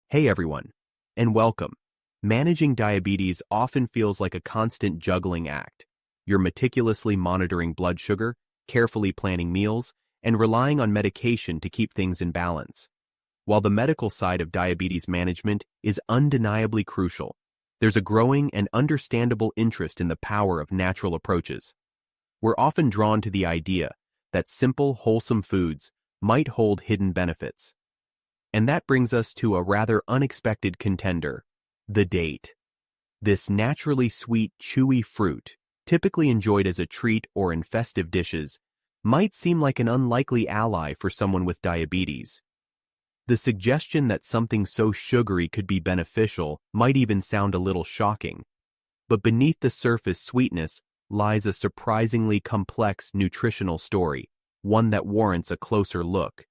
Hey everyone, and welcome. Managing diabetes often feels like a constant juggling act. You're meticulously monitoring blood sugar, carefully planning meals, and relying on medication to keep things in balance. While the medical side of diabetes management is undeniably crucial, there's a growing and understandable interest in the power of natural approaches. We're often drawn to the idea that simple, wholesome foods might hold hidden benefits. And that brings us to a rather unexpected contender, the date. This naturally sweet, chewy fruit, typically enjoyed as a treat or in festive dishes, might seem like an unlikely ally for someone with diabetes. The suggestion that something so sugary could be beneficial might even sound a little shocking. But beneath the surface sweetness lies a surprisingly complex nutritional story, one that warrants a closer look.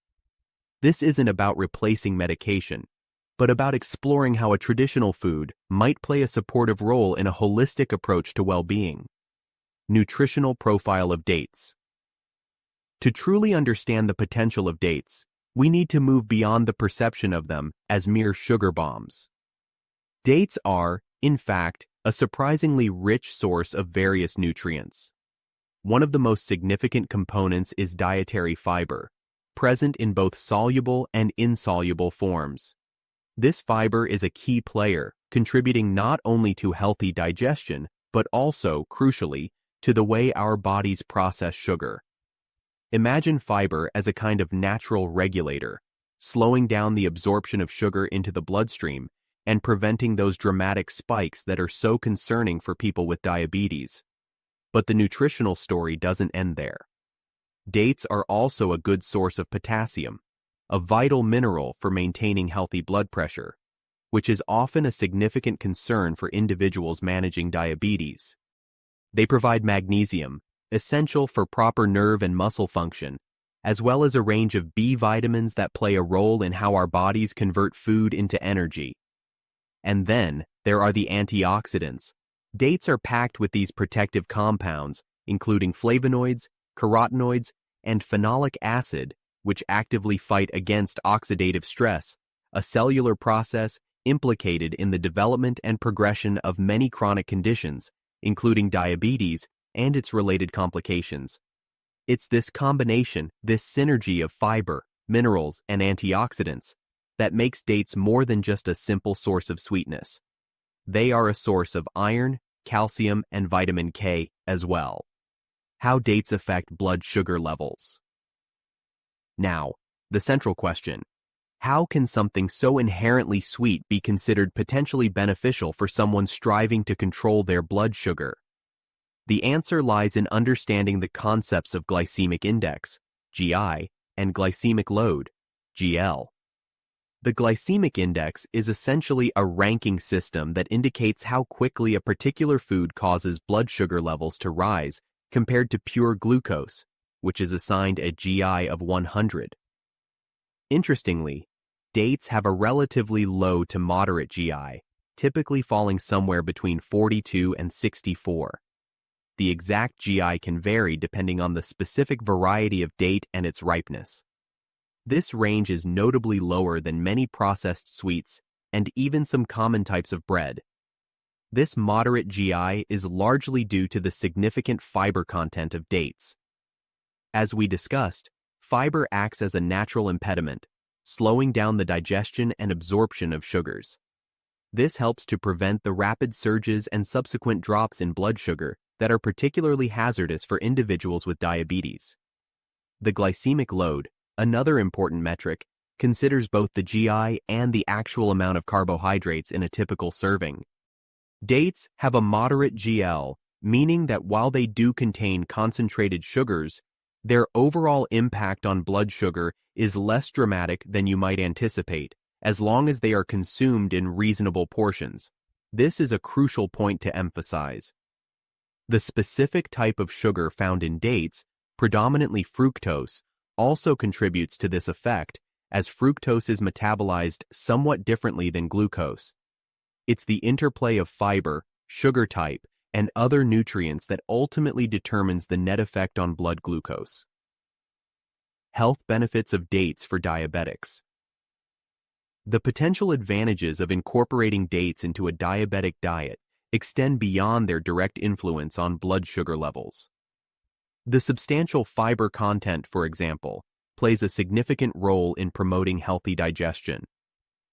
This isn't about replacing medication, but about exploring how a traditional food might play a supportive role in a holistic approach to well-being. Nutritional profile of dates. To truly understand the potential of dates, we need to move beyond the perception of them as mere sugar bombs. Dates are, in fact, a surprisingly rich source of various nutrients. One of the most significant components is dietary fiber, present in both soluble and insoluble forms. This fiber is a key player, contributing not only to healthy digestion, but also, crucially, to the way our bodies process sugar. Imagine fiber as a kind of natural regulator, slowing down the absorption of sugar into the bloodstream and preventing those dramatic spikes that are so concerning for people with diabetes. But the nutritional story doesn't end there. Dates are also a good source of potassium, a vital mineral for maintaining healthy blood pressure, which is often a significant concern for individuals managing diabetes. They provide magnesium, essential for proper nerve and muscle function, as well as a range of B vitamins that play a role in how our bodies convert food into energy. And then there are the antioxidants. Dates are packed with these protective compounds, including flavonoids, carotenoids, and phenolic acid, which actively fight against oxidative stress, a cellular process implicated in the development and progression of many chronic conditions, including diabetes and its related complications. It's this combination, this synergy of fiber, minerals, and antioxidants, that makes dates more than just a simple source of sweetness. They are a source of iron, calcium, and vitamin K as well. How dates affect blood sugar levels. Now, the central question: how can something so inherently sweet be considered potentially beneficial for someone striving to control their blood sugar? The answer lies in understanding the concepts of glycemic index, GI, and glycemic load, GL. The glycemic index is essentially a ranking system that indicates how quickly a particular food causes blood sugar levels to rise compared to pure glucose, which is assigned a GI of 100. Interestingly, dates have a relatively low to moderate GI, typically falling somewhere between 42 and 64. The exact GI can vary depending on the specific variety of date and its ripeness. This range is notably lower than many processed sweets and even some common types of bread. This moderate GI is largely due to the significant fiber content of dates. As we discussed, fiber acts as a natural impediment, slowing down the digestion and absorption of sugars. This helps to prevent the rapid surges and subsequent drops in blood sugar that are particularly hazardous for individuals with diabetes. The glycemic load, another important metric, considers both the GI and the actual amount of carbohydrates in a typical serving. Dates have a moderate GL, meaning that while they do contain concentrated sugars, their overall impact on blood sugar is less dramatic than you might anticipate, as long as they are consumed in reasonable portions. This is a crucial point to emphasize. The specific type of sugar found in dates, predominantly fructose, also contributes to this effect, as fructose is metabolized somewhat differently than glucose. It's the interplay of fiber, sugar type, and other nutrients that ultimately determines the net effect on blood glucose. Health benefits of dates for diabetics. The potential advantages of incorporating dates into a diabetic diet extend beyond their direct influence on blood sugar levels. The substantial fiber content, for example, plays a significant role in promoting healthy digestion.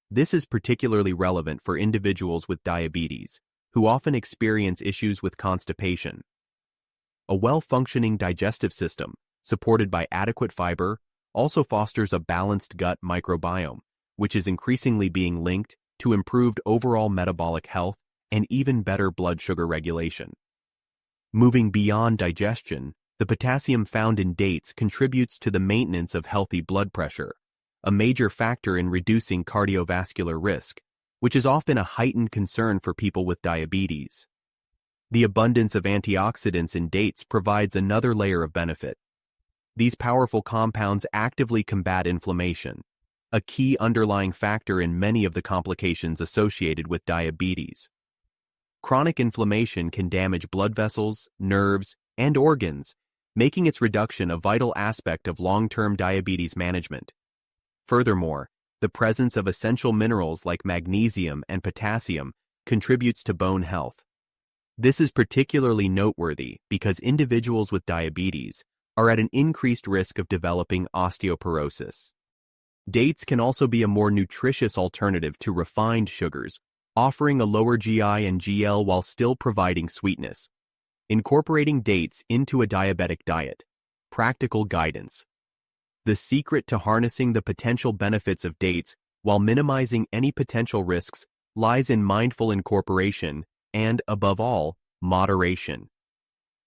This is particularly relevant for individuals with diabetes, who often experience issues with constipation. A well-functioning digestive system, supported by adequate fiber, also fosters a balanced gut microbiome, which is increasingly being linked to improved overall metabolic health and even better blood sugar regulation. Moving beyond digestion, the potassium found in dates contributes to the maintenance of healthy blood pressure, a major factor in reducing cardiovascular risk, which is often a heightened concern for people with diabetes. The abundance of antioxidants in dates provides another layer of benefit. These powerful compounds actively combat inflammation, a key underlying factor in many of the complications associated with diabetes. Chronic inflammation can damage blood vessels, nerves, and organs, making its reduction a vital aspect of long-term diabetes management. Furthermore, the presence of essential minerals like magnesium and potassium contributes to bone health. This is particularly noteworthy because individuals with diabetes are at an increased risk of developing osteoporosis. Dates can also be a more nutritious alternative to refined sugars, offering a lower GI and GL while still providing sweetness. Incorporating dates into a diabetic diet. Practical guidance. The secret to harnessing the potential benefits of dates while minimizing any potential risks lies in mindful incorporation and, above all, moderation.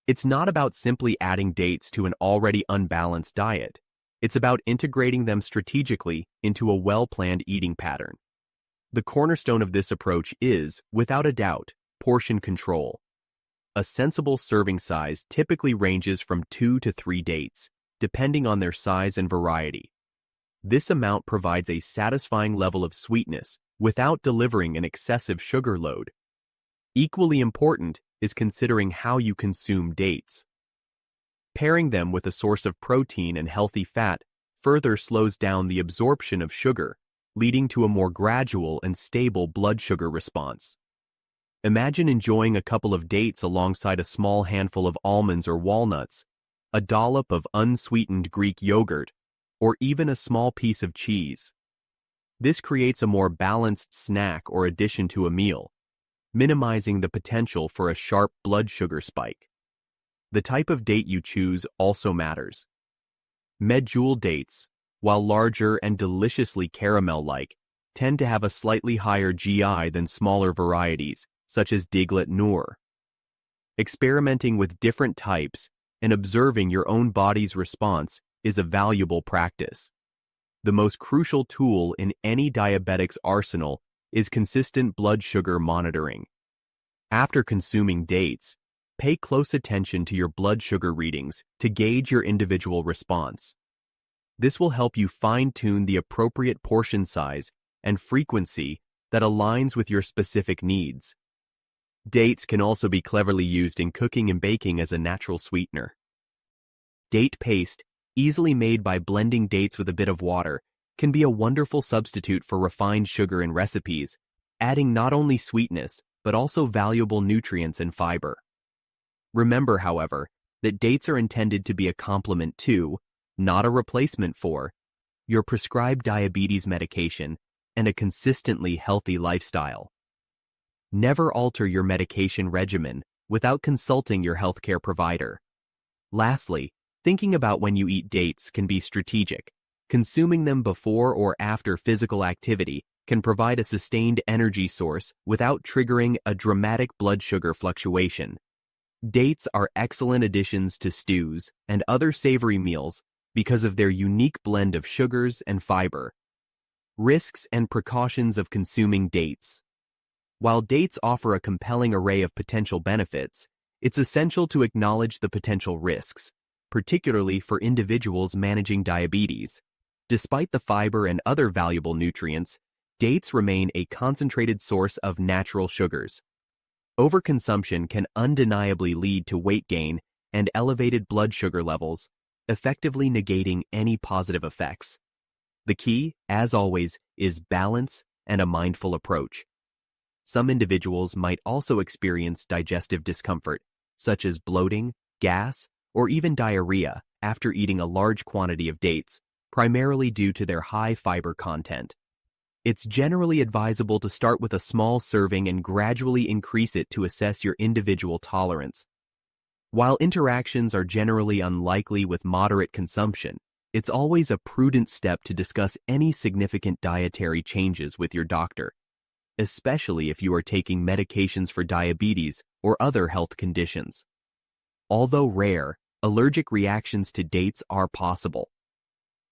It's not about simply adding dates to an already unbalanced diet. It's about integrating them strategically into a well-planned eating pattern. The cornerstone of this approach is, without a doubt, portion control. A sensible serving size typically ranges from 2 to 3 dates, depending on their size and variety. This amount provides a satisfying level of sweetness without delivering an excessive sugar load. Equally important is considering how you consume dates. Pairing them with a source of protein and healthy fat further slows down the absorption of sugar, leading to a more gradual and stable blood sugar response. Imagine enjoying a couple of dates alongside a small handful of almonds or walnuts, a dollop of unsweetened Greek yogurt, or even a small piece of cheese. This creates a more balanced snack or addition to a meal, minimizing the potential for a sharp blood sugar spike. The type of date you choose also matters. Medjool dates, while larger and deliciously caramel-like, tend to have a slightly higher GI than smaller varieties, such as Diglet Noor. Experimenting with different types and observing your own body's response is a valuable practice. The most crucial tool in any diabetic's arsenal is consistent blood sugar monitoring. After consuming dates, pay close attention to your blood sugar readings to gauge your individual response. This will help you fine-tune the appropriate portion size and frequency that aligns with your specific needs. Dates can also be cleverly used in cooking and baking as a natural sweetener. Date paste, easily made by blending dates with a bit of water, can be a wonderful substitute for refined sugar in recipes, adding not only sweetness, but also valuable nutrients and fiber. Remember, however, that dates are intended to be a complement to, not a replacement for, your prescribed diabetes medication and a consistently healthy lifestyle. Never alter your medication regimen without consulting your healthcare provider. Lastly, thinking about when you eat dates can be strategic. Consuming them before or after physical activity can provide a sustained energy source without triggering a dramatic blood sugar fluctuation. Dates are excellent additions to stews and other savory meals because of their unique blend of sugars and fiber. Risks and precautions of consuming dates. While dates offer a compelling array of potential benefits, it's essential to acknowledge the potential risks, particularly for individuals managing diabetes. Despite the fiber and other valuable nutrients, dates remain a concentrated source of natural sugars. Overconsumption can undeniably lead to weight gain and elevated blood sugar levels, effectively negating any positive effects. The key, as always, is balance and a mindful approach. Some individuals might also experience digestive discomfort, such as bloating, gas, or even diarrhea after eating a large quantity of dates, primarily due to their high fiber content. It's generally advisable to start with a small serving and gradually increase it to assess your individual tolerance. While interactions are generally unlikely with moderate consumption, it's always a prudent step to discuss any significant dietary changes with your doctor, especially if you are taking medications for diabetes or other health conditions. Although rare, allergic reactions to dates are possible.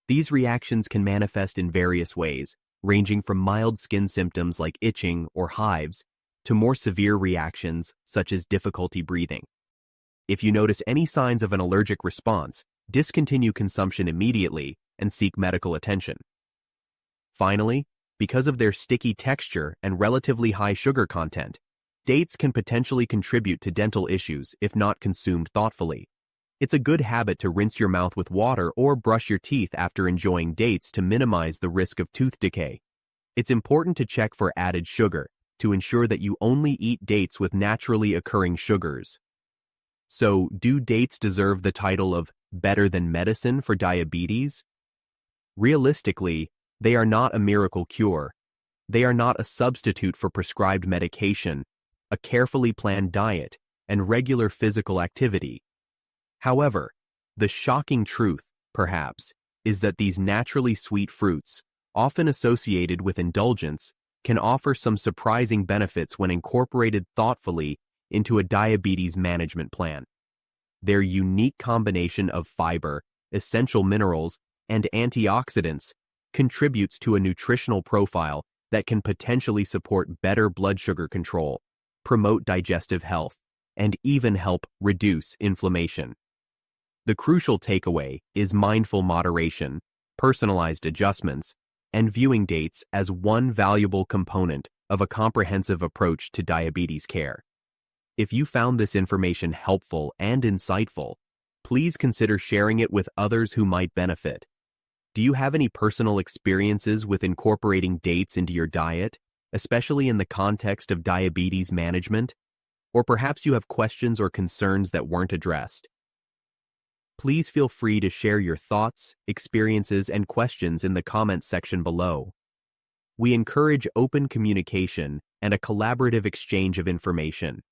These reactions can manifest in various ways, ranging from mild skin symptoms like itching or hives to more severe reactions such as difficulty breathing. If you notice any signs of an allergic response, discontinue consumption immediately and seek medical attention. Finally, because of their sticky texture and relatively high sugar content, dates can potentially contribute to dental issues if not consumed thoughtfully. It's a good habit to rinse your mouth with water or brush your teeth after enjoying dates to minimize the risk of tooth decay. It's important to check for added sugar to ensure that you only eat dates with naturally occurring sugars. So, do dates deserve the title of better than medicine for diabetes? Realistically, they are not a miracle cure. They are not a substitute for prescribed medication, a carefully planned diet, and regular physical activity. However, the shocking truth, perhaps, is that these naturally sweet fruits, often associated with indulgence, can offer some surprising benefits when incorporated thoughtfully into a diabetes management plan. Their unique combination of fiber, essential minerals, and antioxidants contributes to a nutritional profile that can potentially support better blood sugar control, promote digestive health, and even help reduce inflammation. The crucial takeaway is mindful moderation, personalized adjustments, and viewing dates as one valuable component of a comprehensive approach to diabetes care. If you found this information helpful and insightful, please consider sharing it with others who might benefit. Do you have any personal experiences with incorporating dates into your diet, especially in the context of diabetes management? Or perhaps you have questions or concerns that weren't addressed. Please feel free to share your thoughts, experiences, and questions in the comments section below. We encourage open communication and a collaborative exchange of information.